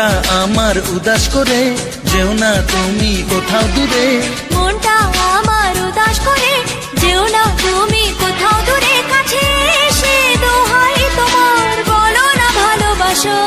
মনটা আমার উদাস করে যেও না তুমি কোথাও দূরে। মনটা আমার উদাস করে যেও না তুমি কোথাও দূরে। কাছে এসে দোহাই তোমার বলো না ভালোবাসো।